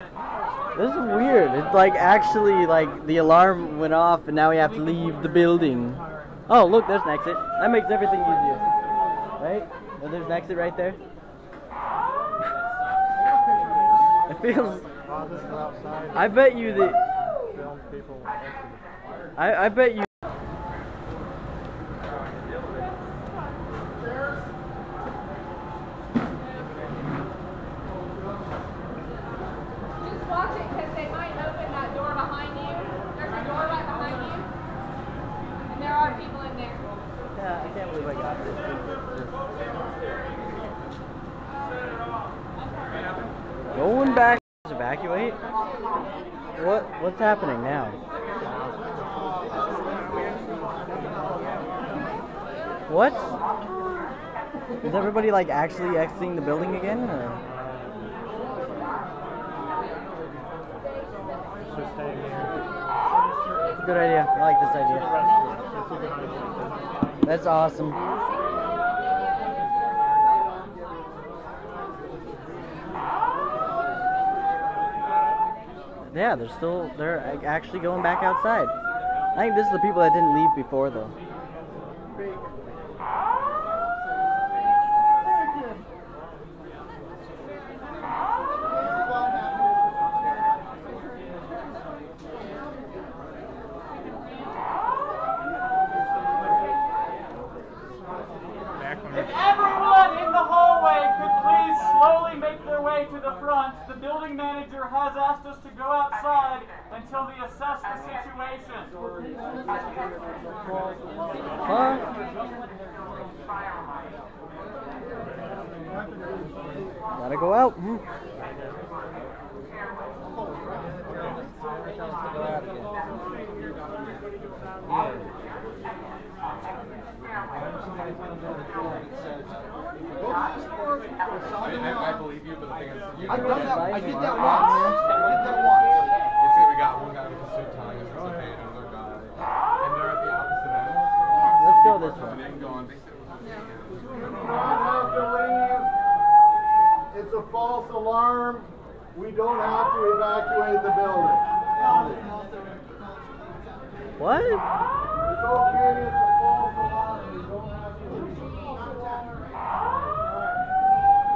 This is weird. It's like actually like the alarm went off and now we have to leave the building. Oh, look, there's an exit. That makes everything easier. Right? Oh, there's an exit right there. It feels... I bet you that... I bet you... Watch it, because they might open that door behind you. There's a door right behind you. And there are people in there. Yeah, I can't believe I got this. Going back to evacuate? What's happening now? What? Is everybody like actually exiting the building again? Or? Good idea. I like this idea. That's awesome. Yeah, they're actually going back outside. I think this is the people that didn't leave before though. If everyone in the hallway could please slowly make their way to the front, the building manager has asked us to go outside until they assess the situation. Huh? Gotta go out. I believe you, but the thing is, I've done that. I did that once. You see, we got one guy with a suit telling us to pay another guy, and they're at the opposite end. Let's go this way. And then going, they said It's a false alarm. We don't have to evacuate the building. What? It's okay. It's a false alarm. We don't have to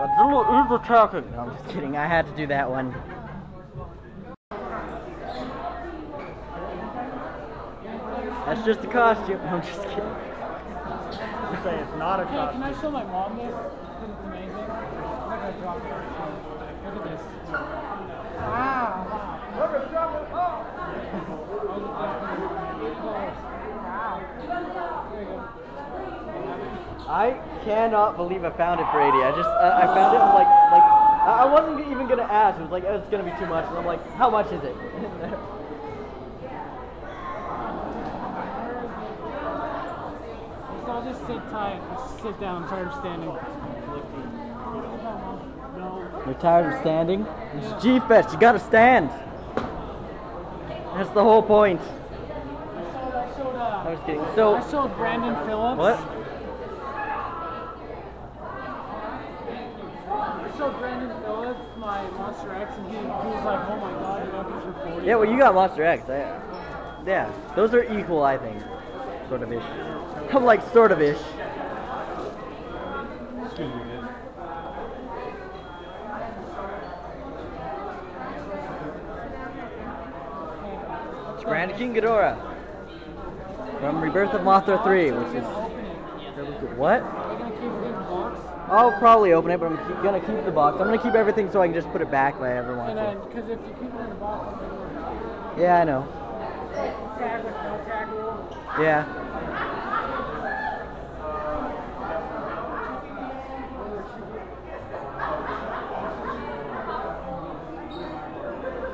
Godzilla is attacking. No, I'm just kidding. I had to do that one. That's just a costume. No, I'm just kidding. You say it's not a costume. Can I show my mom this? It's amazing. I'm not going to drop it. Look at this. Wow. Look at that. I cannot believe I found it for 80. I found it. I'm like I wasn't even gonna ask. It was like, oh, it's gonna be too much, and I'm like, how much is it? So I'll just sit tight. Just sit down. I'm tired of standing. You're tired of standing? It's G-Fest. You gotta stand. That's the whole point. I was kidding. So I showed Brandon Phillips. what? I showed Brandon Phillips my Monster X, and he was like, "Oh my God, you got these for 40." Yeah, well, you got Monster X. Yeah, those are equal, I think. Sort of ish. I'm like sort of ish. It's Grand King Ghidorah from Rebirth of Mothra 3, which is what? I'll probably open it, but I'm gonna keep the box. I'm gonna keep everything so I can just put it back if I ever want to. Because if you keep it in the box, Yeah, I know. tag with no tag rule. Yeah.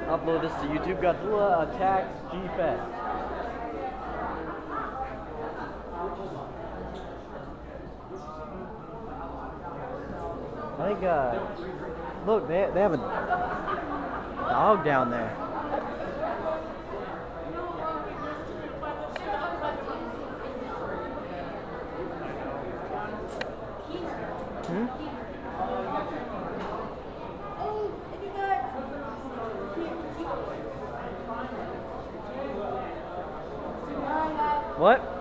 Upload this to YouTube. Godzilla attacks G-Fest. I think, look, they have a dog down there. What?